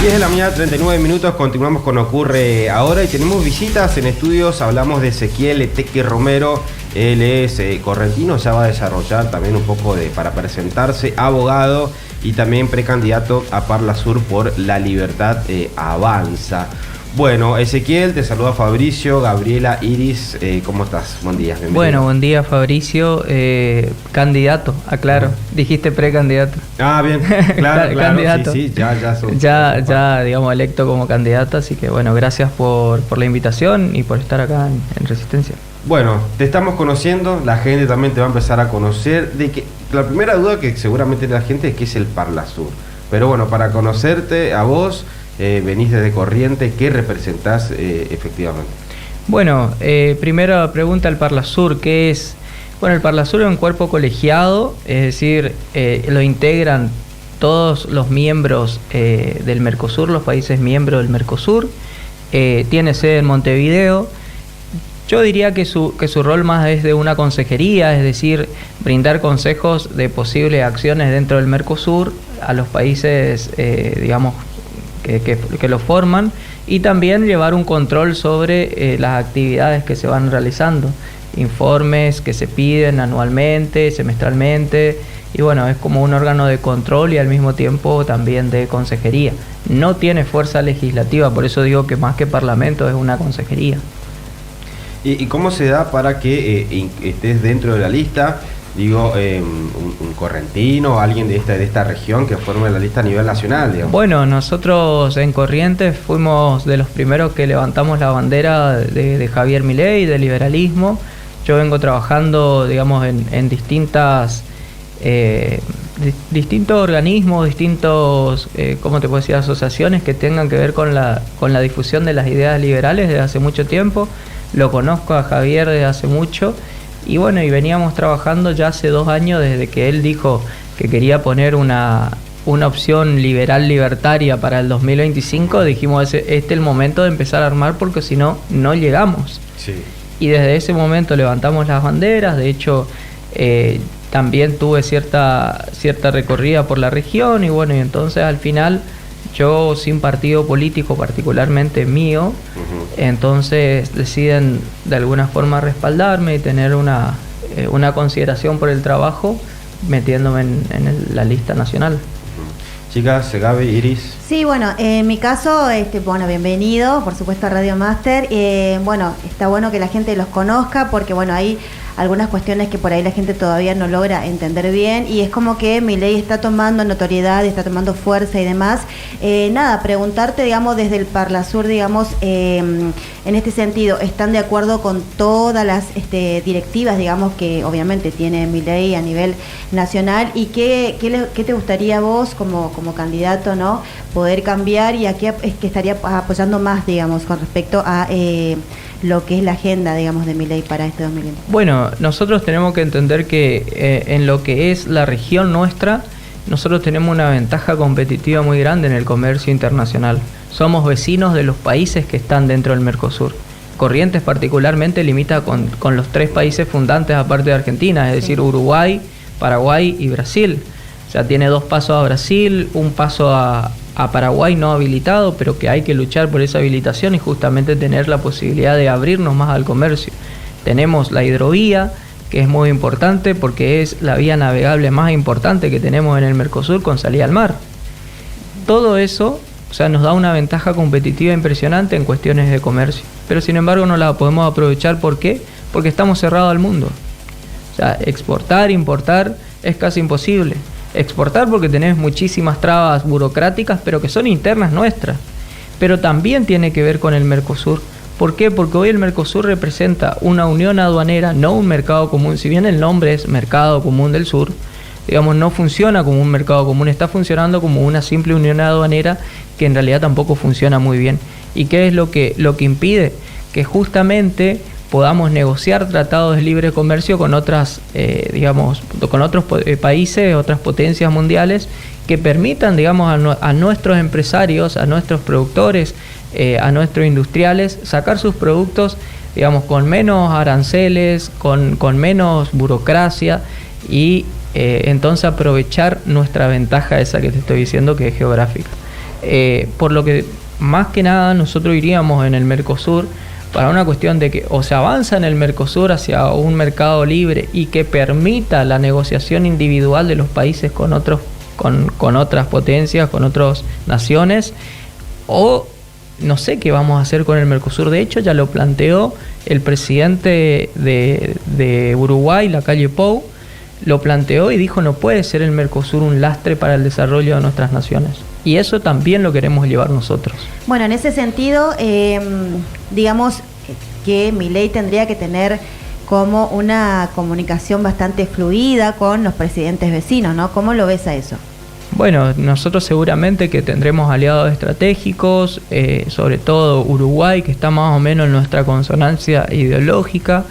10 de la mañana, 39 minutos, continuamos con Ocurre Ahora y tenemos visitas en estudios. Hablamos de Ezequiel Eteque Romero, él es correntino, ya va a desarrollar también un poco para presentarse, abogado y también precandidato a Parla Sur por La Libertad Avanza. Bueno, Ezequiel, te saluda Fabricio, Gabriela, Iris, ¿cómo estás? Buen día, bienvenido. Bueno, buen día Fabricio, candidato, aclaro, dijiste precandidato. Ah, bien, claro, candidato. Sí, ya, digamos, electo como candidato, así que bueno, gracias por la invitación y por estar acá en Resistencia. Bueno, te estamos conociendo, la gente también te va a empezar a conocer, de que la primera duda que seguramente la gente es qué es el Parla Sur, pero bueno, para conocerte a vos, venís desde Corrientes, ¿qué representás efectivamente? Bueno, primera pregunta, el Parla Sur, ¿qué es? Bueno, el Parla Sur es un cuerpo colegiado, es decir, lo integran todos los miembros del Mercosur, los países miembros del Mercosur, tiene sede en Montevideo. Yo diría que su rol más es de una consejería, es decir, brindar consejos de posibles acciones dentro del Mercosur a los países, digamos, que lo forman, y también llevar un control sobre las actividades que se van realizando, informes que se piden anualmente, semestralmente, y bueno, es como un órgano de control y al mismo tiempo también de consejería. No tiene fuerza legislativa, por eso digo que más que parlamento es una consejería. ¿Y cómo se da para que estés dentro de la lista? Digo, un correntino, alguien de esta región que forme la lista a nivel nacional, digamos. Bueno, nosotros en Corrientes fuimos de los primeros que levantamos la bandera de Javier Milei, del liberalismo. Yo vengo trabajando, digamos, en distintos organismos, ¿cómo te puedo decir?, asociaciones que tengan que ver con la difusión de las ideas liberales desde hace mucho tiempo. Lo conozco a Javier desde hace mucho. Y bueno, y veníamos trabajando ya hace 2 años desde que él dijo que quería poner una opción liberal libertaria para el 2025. Dijimos, este es el momento de empezar a armar porque si no, no llegamos. Sí. Y desde ese momento levantamos las banderas. De hecho, también tuve cierta recorrida por la región. Y bueno, y entonces al final, yo sin partido político particularmente mío, entonces deciden de alguna forma respaldarme y tener una consideración por el trabajo, metiéndome en la lista nacional. Chicas, Gaby, Iris. Sí, bueno, en mi caso, bueno, bienvenido, por supuesto, a Radio Máster. Bueno, está bueno que la gente los conozca porque, bueno, hay algunas cuestiones que por ahí la gente todavía no logra entender bien y es como que Milei está tomando notoriedad, está tomando fuerza y demás. Nada, preguntarte, digamos, desde el Parla Sur, digamos, en este sentido, ¿están de acuerdo con todas las directivas, digamos, que obviamente tiene Milei a nivel nacional? ¿Y qué te gustaría a vos como candidato, ¿no?, poder cambiar y a qué es que estaría apoyando más, digamos, con respecto a lo que es la agenda, digamos, de Milei para este 2020? Bueno, nosotros tenemos que entender que en lo que es la región nuestra, nosotros tenemos una ventaja competitiva muy grande en el comercio internacional. Somos vecinos de los países que están dentro del Mercosur. Corrientes particularmente limita con los 3 países fundantes aparte de Argentina, es decir, Uruguay, Paraguay y Brasil. O sea, tiene 2 pasos a Brasil, un paso a Paraguay no habilitado, pero que hay que luchar por esa habilitación y justamente tener la posibilidad de abrirnos más al comercio. Tenemos la hidrovía, que es muy importante porque es la vía navegable más importante que tenemos en el Mercosur con salida al mar. Todo eso, o sea, nos da una ventaja competitiva impresionante en cuestiones de comercio, pero sin embargo no la podemos aprovechar. ¿Por qué? Porque estamos cerrados al mundo. O sea, exportar, importar es casi imposible. Exportar porque tenemos muchísimas trabas burocráticas, pero que son internas nuestras. Pero también tiene que ver con el Mercosur. ¿Por qué? Porque hoy el Mercosur representa una unión aduanera, no un mercado común. Si bien el nombre es Mercado Común del Sur, digamos, no funciona como un mercado común, está funcionando como una simple unión aduanera que en realidad tampoco funciona muy bien. ¿Y qué es lo que impide? Que justamente podamos negociar tratados de libre comercio con otras, con otros países, otras potencias mundiales, que permitan, digamos, a nuestros empresarios, a nuestros productores, a nuestros industriales, sacar sus productos, digamos, con menos aranceles, con menos burocracia y entonces aprovechar nuestra ventaja esa que te estoy diciendo, que es geográfica. por lo que más que nada nosotros iríamos en el Mercosur para una cuestión de que o se avanza en el Mercosur hacia un mercado libre y que permita la negociación individual de los países con otras potencias, con otras naciones, o no sé qué vamos a hacer con el Mercosur. De hecho, ya lo planteó el presidente de Uruguay, Lacalle Pou, lo planteó y dijo: no puede ser el Mercosur un lastre para el desarrollo de nuestras naciones. Y eso también lo queremos llevar nosotros. Bueno, en ese sentido, digamos que Milei tendría que tener como una comunicación bastante fluida con los presidentes vecinos, ¿no? ¿Cómo lo ves a eso? Bueno, nosotros seguramente que tendremos aliados estratégicos, sobre todo Uruguay, que está más o menos en nuestra consonancia ideológica,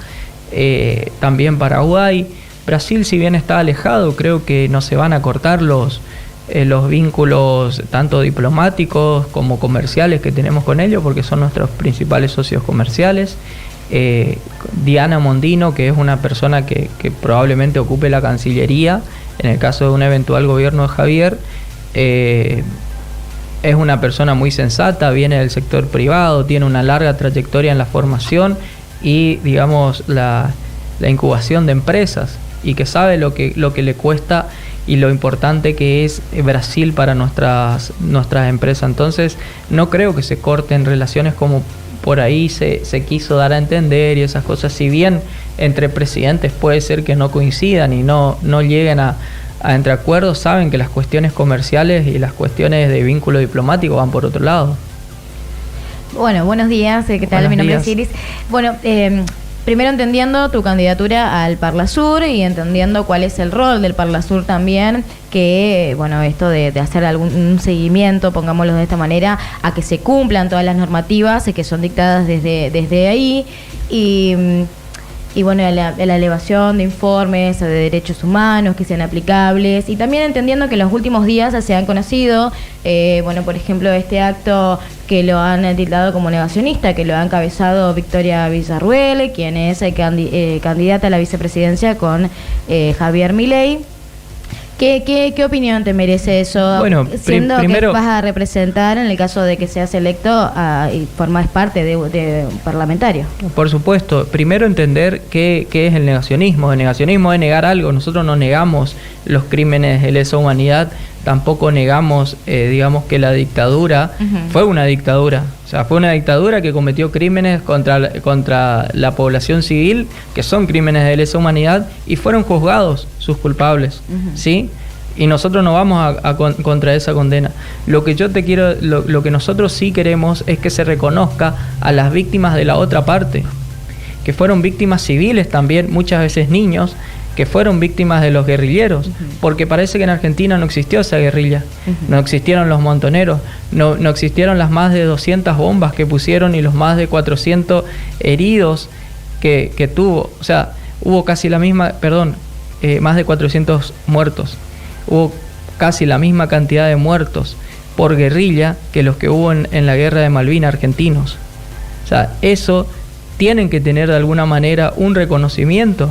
también Paraguay. Brasil, si bien está alejado, creo que no se van a cortar los vínculos tanto diplomáticos como comerciales que tenemos con ellos, porque son nuestros principales socios comerciales. Diana Mondino, que es una persona que probablemente ocupe la Cancillería en el caso de un eventual gobierno de Javier, es una persona muy sensata, viene del sector privado, tiene una larga trayectoria en la formación y, digamos, la incubación de empresas, y que sabe lo que le cuesta y lo importante que es Brasil para nuestras empresas. Entonces no creo que se corten relaciones como por ahí se quiso dar a entender y esas cosas. Si bien entre presidentes puede ser que no coincidan y no lleguen a entre acuerdos, saben que las cuestiones comerciales y las cuestiones de vínculo diplomático van por otro lado. Bueno, buenos días, ¿qué tal? Buenos Mi nombre días. es Iris. Bueno, primero entendiendo tu candidatura al Parlasur y entendiendo cuál es el rol del Parlasur también, que, bueno, esto de hacer un seguimiento, pongámoslo de esta manera, a que se cumplan todas las normativas que son dictadas desde ahí, y bueno, la elevación de informes de derechos humanos que sean aplicables, y también entendiendo que en los últimos días se han conocido, bueno, por ejemplo, este acto que lo han tildado como negacionista, que lo ha encabezado Victoria Villarruel, quien es candidata a la vicepresidencia con Javier Milei. ¿Qué opinión te merece eso? Bueno, siendo primero, que vas a representar en el caso de que seas electo y formás parte de un parlamentario. por supuesto, primero entender qué es el negacionismo. El negacionismo es negar algo. Nosotros no negamos los crímenes de lesa humanidad, tampoco negamos, digamos, que la dictadura fue una dictadura. O sea, fue una dictadura que cometió crímenes contra la población civil, que son crímenes de lesa humanidad, y fueron juzgados sus culpables, ¿sí? Y nosotros no vamos contra esa condena. Lo que nosotros sí queremos es que se reconozca a las víctimas de la otra parte, que fueron víctimas civiles también, muchas veces niños, que fueron víctimas de los guerrilleros, porque parece que en Argentina no existió esa guerrilla, no existieron los montoneros, no existieron las más de 200 bombas que pusieron y los más de 400 heridos que tuvo. O sea, hubo casi la misma, más de 400 muertos, hubo casi la misma cantidad de muertos por guerrilla que los que hubo en la guerra de Malvinas argentinos. O sea, eso tienen que tener de alguna manera un reconocimiento.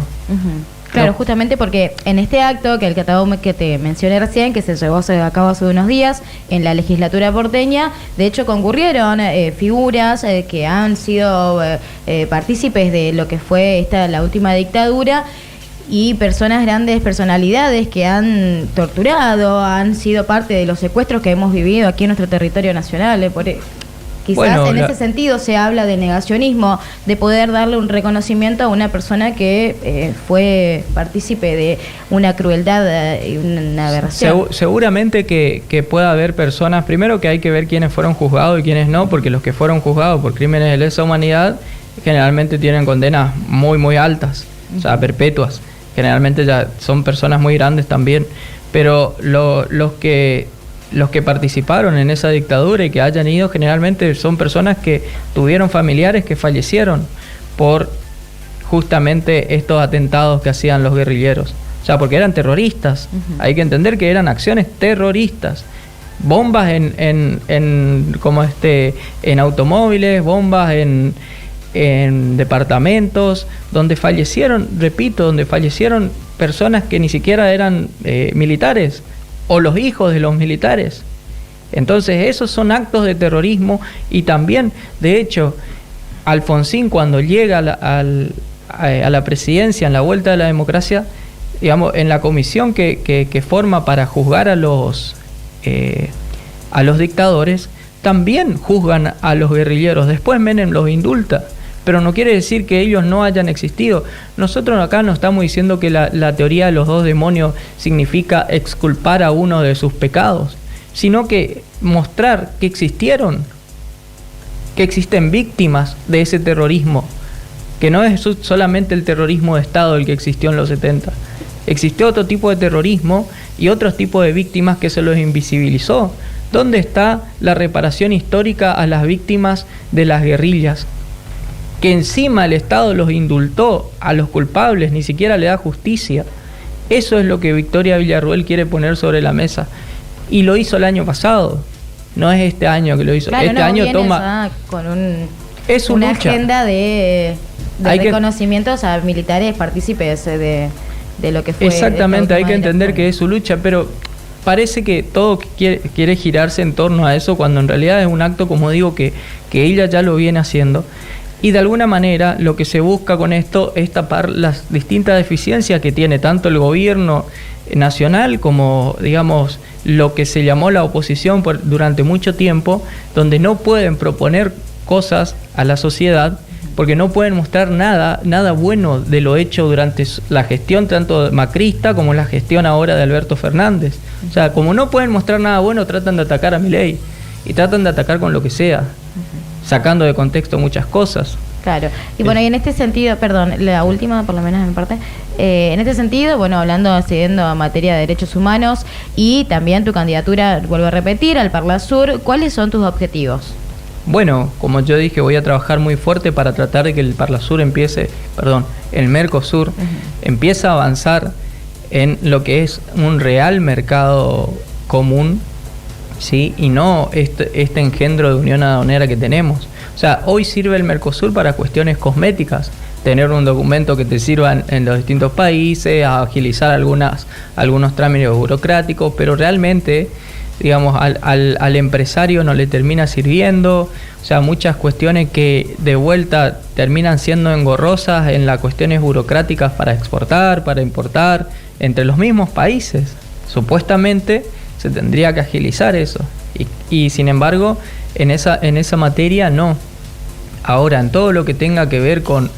Claro, No. Justamente porque en este acto que te mencioné recién, que se llevó a cabo hace unos días en la legislatura porteña, de hecho concurrieron figuras que han sido partícipes de lo que fue la última dictadura, y grandes personalidades que han torturado, han sido parte de los secuestros que hemos vivido aquí en nuestro territorio nacional. Quizás ese sentido se habla de negacionismo, de poder darle un reconocimiento a una persona que fue partícipe de una crueldad y una aberración. Seguramente que pueda haber personas, primero que hay que ver quiénes fueron juzgados y quiénes no, porque los que fueron juzgados por crímenes de lesa humanidad generalmente tienen condenas muy, muy altas, o sea, perpetuas. Generalmente ya son personas muy grandes también, pero los que participaron en esa dictadura y que hayan ido, generalmente son personas que tuvieron familiares que fallecieron por justamente estos atentados que hacían los guerrilleros. O sea, porque eran terroristas. Hay que entender que eran acciones terroristas. Bombas en automóviles, bombas en departamentos, donde fallecieron personas que ni siquiera eran militares, o los hijos de los militares. Entonces esos son actos de terrorismo y también, de hecho, Alfonsín cuando llega a la presidencia en la vuelta de la democracia, digamos, en la comisión que forma para juzgar a los dictadores, también juzgan a los guerrilleros. Después Menem los indulta, pero no quiere decir que ellos no hayan existido. Nosotros acá no estamos diciendo que la teoría de los dos demonios significa exculpar a uno de sus pecados, sino que mostrar que existieron, que existen víctimas de ese terrorismo, que no es solamente el terrorismo de Estado el que existió en los 70. Existió otro tipo de terrorismo y otros tipos de víctimas que se los invisibilizó. ¿Dónde está la reparación histórica a las víctimas de las guerrillas? Que encima el Estado los indultó a los culpables, ni siquiera le da justicia. Eso es lo que Victoria Villarruel quiere poner sobre la mesa. Y lo hizo el año pasado. No es este año que lo hizo. Claro, este año toma... con es una lucha. agenda de reconocimientos a militares partícipes de lo que fue. Exactamente, hay que entender que es su lucha, pero parece que todo quiere girarse en torno a eso, cuando en realidad es un acto, como digo, que ella ya lo viene haciendo. Y de alguna manera lo que se busca con esto es tapar las distintas deficiencias que tiene tanto el gobierno nacional como, digamos, lo que se llamó la oposición durante mucho tiempo, donde no pueden proponer cosas a la sociedad porque no pueden mostrar nada bueno de lo hecho durante la gestión tanto macrista como la gestión ahora de Alberto Fernández. O sea, como no pueden mostrar nada bueno, tratan de atacar a Milei y tratan de atacar con lo que sea, sacando de contexto muchas cosas. Claro, y bueno, y en este sentido, perdón, la última, por lo menos de mi parte, en este sentido, bueno, siguiendo a materia de derechos humanos y también tu candidatura, vuelvo a repetir, al Parlasur, ¿cuáles son tus objetivos? Bueno, como yo dije, voy a trabajar muy fuerte para tratar de que el el Mercosur empiece a avanzar en lo que es un real mercado común, ¿sí? Y no este engendro de unión aduanera que tenemos. O sea, hoy sirve el Mercosur para cuestiones cosméticas, tener un documento que te sirva en los distintos países, a agilizar algunos trámites burocráticos, pero realmente, digamos, al empresario no le termina sirviendo. O sea, muchas cuestiones que de vuelta terminan siendo engorrosas en las cuestiones burocráticas para exportar, para importar, entre los mismos países. Supuestamente se tendría que agilizar eso. Y sin embargo, en esa materia no. Ahora, en todo lo que tenga que ver con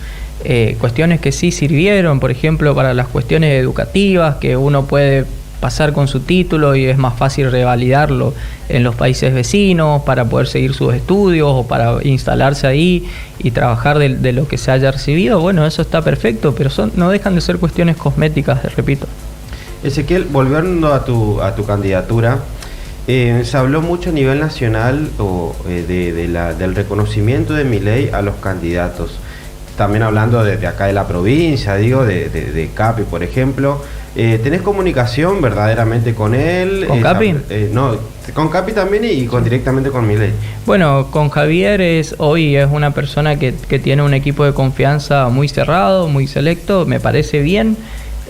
cuestiones que sí sirvieron, por ejemplo, para las cuestiones educativas, que uno puede pasar con su título y es más fácil revalidarlo en los países vecinos para poder seguir sus estudios o para instalarse ahí y trabajar de lo que se haya recibido, bueno, eso está perfecto, pero no dejan de ser cuestiones cosméticas, repito. Ezequiel, volviendo a tu candidatura, se habló mucho a nivel nacional del reconocimiento de Milei a los candidatos. También hablando de acá de la provincia, digo, de Capi, por ejemplo. ¿Tenés comunicación verdaderamente con él? ¿Con Capi? No, con Capi también y directamente con Milei. Bueno, con Javier hoy es una persona que tiene un equipo de confianza muy cerrado, muy selecto, me parece bien.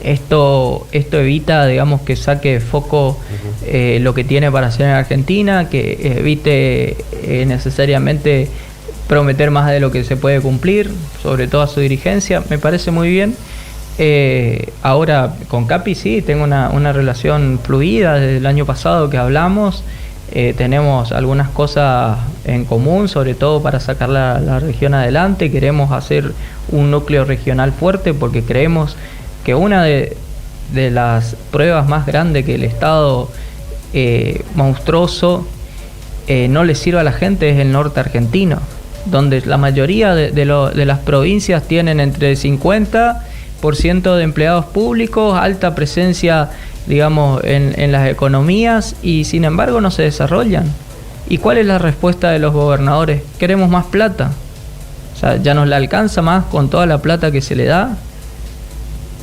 Esto evita, digamos, que saque de foco lo que tiene para hacer en Argentina, que evite necesariamente prometer más de lo que se puede cumplir, sobre todo a su dirigencia, me parece muy bien. Ahora con Capi sí, tengo una relación fluida desde el año pasado que hablamos, tenemos algunas cosas en común, sobre todo para sacar la región adelante. Queremos hacer un núcleo regional fuerte porque creemos que una de las pruebas más grandes que el Estado monstruoso no le sirve a la gente es el norte argentino, donde la mayoría de las provincias tienen entre 50% de empleados públicos, alta presencia, digamos, en las economías, y sin embargo no se desarrollan. ¿Y cuál es la respuesta de los gobernadores? Queremos más plata. O sea, ya nos la alcanza más con toda la plata que se le da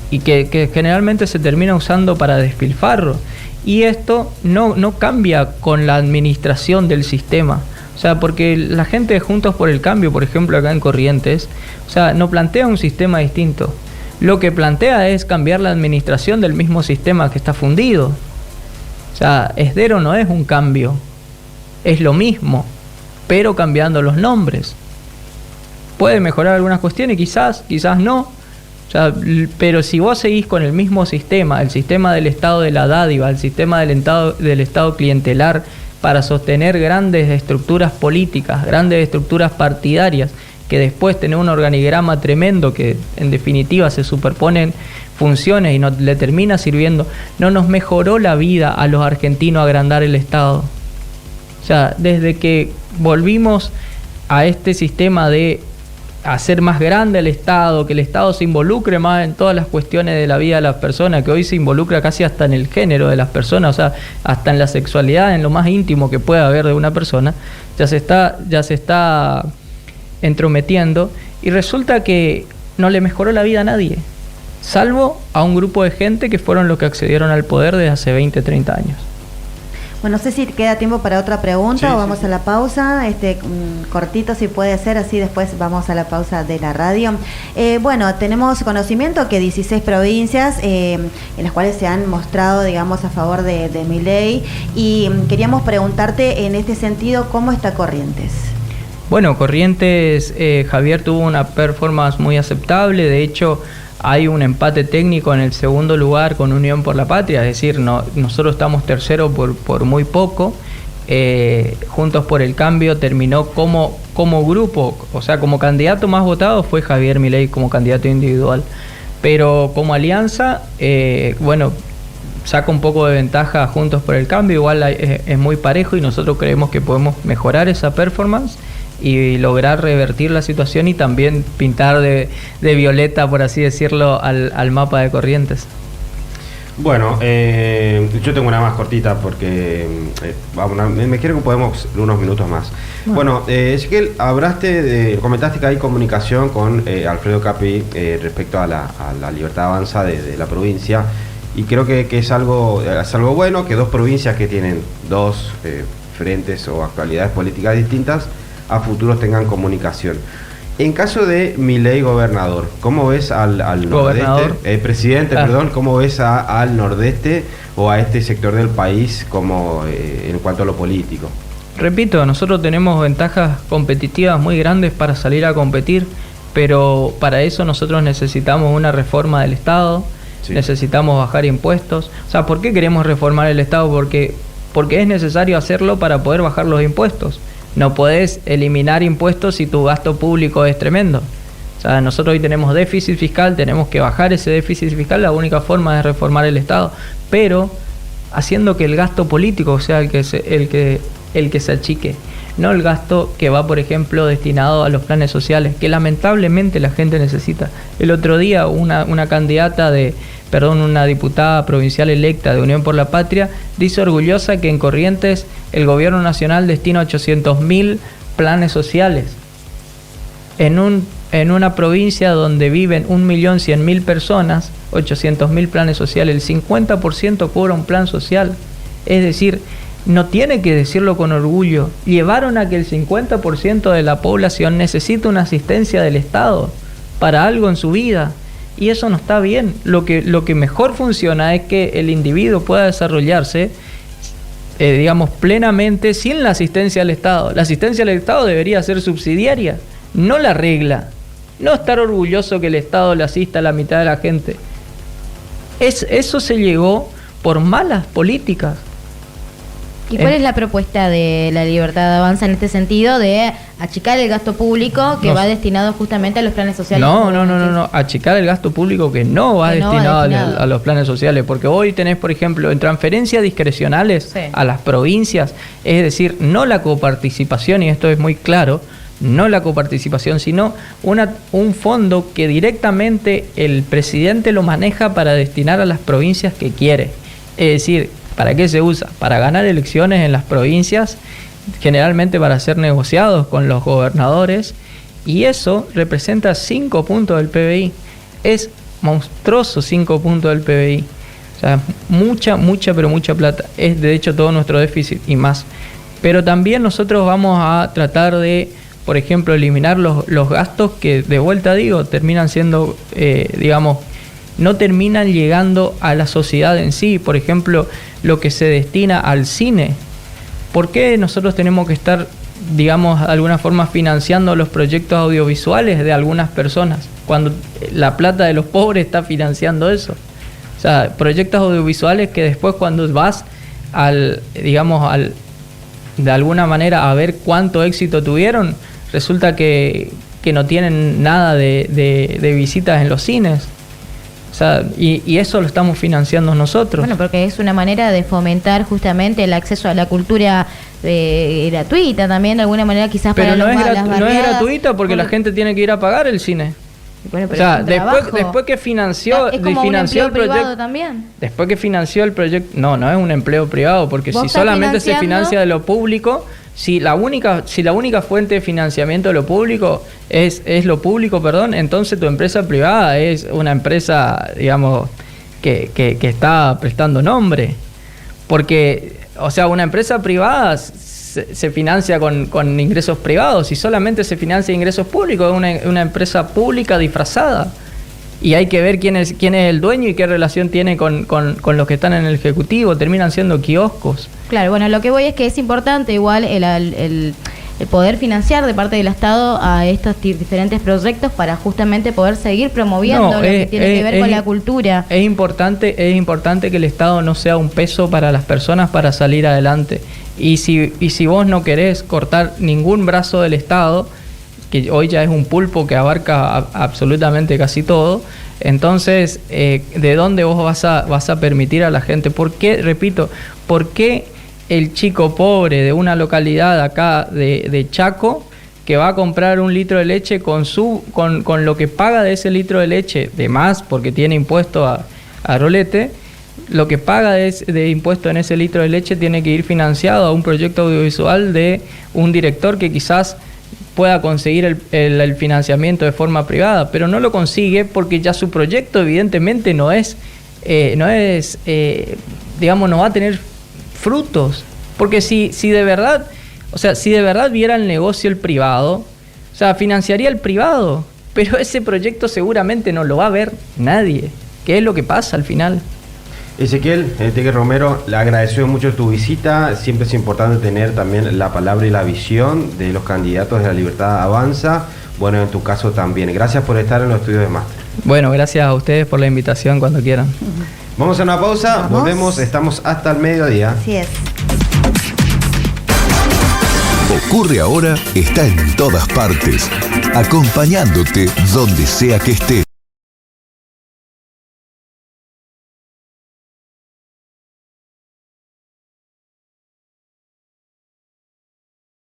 y que generalmente se termina usando para despilfarro. Y esto no cambia con la administración del sistema. O sea, porque la gente de Juntos por el Cambio, por ejemplo, acá en Corrientes, o sea, no plantea un sistema distinto. Lo que plantea es cambiar la administración del mismo sistema que está fundido. O sea, Esdero no es un cambio. es lo mismo, pero cambiando los nombres. Puede mejorar algunas cuestiones, quizás no. O sea, pero si vos seguís con el mismo sistema, el sistema del Estado de la dádiva, el sistema del Estado clientelar, para sostener grandes estructuras políticas, grandes estructuras partidarias, que después tenés un organigrama tremendo que en definitiva se superponen funciones y no le termina sirviendo, no nos mejoró la vida a los argentinos agrandar el Estado. O sea, desde que volvimos a este sistema de hacer más grande el Estado, que el Estado se involucre más en todas las cuestiones de la vida de las personas, que hoy se involucra casi hasta en el género de las personas, o sea, hasta en la sexualidad, en lo más íntimo que pueda haber de una persona, ya se está entrometiendo, y resulta que no le mejoró la vida a nadie, salvo a un grupo de gente que fueron los que accedieron al poder desde hace 20, 30 años. Bueno, no sé si queda tiempo para otra pregunta o vamos a la pausa, cortito si puede ser, así después vamos a la pausa de la radio. Bueno, tenemos conocimiento que 16 provincias en las cuales se han mostrado, digamos, a favor de Milei, y queríamos preguntarte en este sentido, ¿cómo está Corrientes? Bueno, Corrientes, Javier tuvo una performance muy aceptable, de hecho hay un empate técnico en el segundo lugar con Unión por la Patria, es decir, nosotros estamos terceros por muy poco. Juntos por el Cambio terminó como grupo, o sea, como candidato más votado fue Javier Milei como candidato individual, pero como alianza, bueno, saca un poco de ventaja Juntos por el Cambio, igual es muy parejo y nosotros creemos que podemos mejorar esa performance y lograr revertir la situación y también pintar de violeta, por así decirlo, al mapa de Corrientes. Bueno, yo tengo una más cortita porque me quiero que podemos unos minutos más. Bueno, Ezequiel, comentaste que hay comunicación con Alfredo Capi respecto a la Libertad Avanza de la provincia, y creo que es algo bueno que dos provincias que tienen dos frentes o actualidades políticas distintas a futuros tengan comunicación. En caso de Milei gobernador, ¿cómo ves al nordeste? Presidente, perdón, ¿cómo ves al nordeste o a este sector del país como en cuanto a lo político? Repito, nosotros tenemos ventajas competitivas muy grandes para salir a competir, pero para eso nosotros necesitamos una reforma del Estado, necesitamos bajar impuestos. O sea, ¿por qué queremos reformar el Estado? Porque es necesario hacerlo para poder bajar los impuestos. No podés eliminar impuestos si tu gasto público es tremendo. O sea, nosotros hoy tenemos déficit fiscal, tenemos que bajar ese déficit fiscal, la única forma es reformar el Estado, pero haciendo que el gasto político sea el que se achique, no el gasto que va, por ejemplo, destinado a los planes sociales, que lamentablemente la gente necesita. El otro día una diputada provincial electa de Unión por la Patria dice orgullosa que en Corrientes el gobierno nacional destina 800.000 planes sociales. En una provincia donde viven 1.100.000 personas, 800.000 planes sociales, el 50% cobra un plan social. Es decir, no tiene que decirlo con orgullo, llevaron a que el 50% de la población necesita una asistencia del Estado para algo en su vida. Y eso no está bien. Lo que mejor funciona es que el individuo pueda desarrollarse, digamos, plenamente sin la asistencia del Estado. La asistencia del Estado debería ser subsidiaria, no la regla. No estar orgulloso que el Estado le asista a la mitad de la gente. Eso se llegó por malas políticas. ¿Y cuál es la propuesta de la Libertad Avanza en este sentido de achicar el gasto público que va destinado justamente a los planes sociales? No, achicar el gasto público que no va destinado a los planes sociales, porque hoy tenés, por ejemplo, en transferencias discrecionales a las provincias, es decir, no la coparticipación, y esto es muy claro, no la coparticipación, sino un fondo que directamente el presidente lo maneja para destinar a las provincias que quiere. Es decir, ¿para qué se usa? Para ganar elecciones en las provincias, generalmente para ser negociados con los gobernadores, y eso representa 5 puntos del PBI. Es monstruoso 5 puntos del PBI. O sea, mucha plata. Es de hecho todo nuestro déficit y más. Pero también nosotros vamos a tratar de, por ejemplo, eliminar los gastos que, de vuelta digo, terminan siendo, no terminan llegando a la sociedad en sí. Por ejemplo, lo que se destina al cine. ¿por qué nosotros tenemos que estar, digamos, de alguna forma financiando los proyectos audiovisuales de algunas personas, cuando la plata de los pobres está financiando eso? O sea, proyectos audiovisuales que después cuando vas de alguna manera a ver cuánto éxito tuvieron, resulta que no tienen nada de visitas en los cines. O sea, y eso lo estamos financiando nosotros. Bueno, porque es una manera de fomentar justamente el acceso a la cultura gratuita también, de alguna manera, quizás. Pero para no las es barriadas. gratuita porque la gente tiene que ir a pagar el cine. Bueno, O pero sea, es un trabajo. después que financió Es como un financió empleo el proyecto privado también. después que financió el proyecto, no es un empleo privado, porque Vos si estás solamente se financiando- financia de lo público, si la única fuente de financiamiento de lo público es lo público, entonces tu empresa privada es una empresa, digamos, que está prestando nombre, porque, o sea, una empresa privada se financia con ingresos privados, y solamente se financia ingresos públicos, es una empresa pública disfrazada. Y hay que ver quién es el dueño y qué relación tiene con los que están en el ejecutivo. Terminan siendo kioscos. Claro, bueno, lo que voy es que es importante igual el poder financiar de parte del Estado a estos diferentes proyectos para justamente poder seguir promoviendo lo que tiene que ver con la cultura. Es importante que el Estado no sea un peso para las personas para salir adelante. Y si vos no querés cortar ningún brazo del Estado, que hoy ya es un pulpo que abarca absolutamente casi todo, entonces, ¿de dónde vos vas a permitir a la gente? ¿Por qué el chico pobre de una localidad acá de Chaco, que va a comprar un litro de leche con lo que paga de ese litro de leche, de más porque tiene impuesto a rolete, lo que paga de impuesto en ese litro de leche tiene que ir financiado a un proyecto audiovisual de un director que quizás pueda conseguir el financiamiento de forma privada, pero no lo consigue porque ya su proyecto evidentemente no va a tener frutos, porque si de verdad viera el negocio el privado, o sea, financiaría el privado, pero ese proyecto seguramente no lo va a ver nadie, que es lo que pasa al final. Ezequiel Teque Romero, le agradeció mucho tu visita. Siempre es importante tener también la palabra y la visión de los candidatos de La Libertad Avanza. Bueno, en tu caso también. Gracias por estar en los estudios de Máster. Bueno, gracias a ustedes por la invitación cuando quieran. Vamos a una pausa, ¿Vamos? volvemos, estamos hasta el mediodía. Así es. Ocurre Ahora está en todas partes, acompañándote donde sea que estés.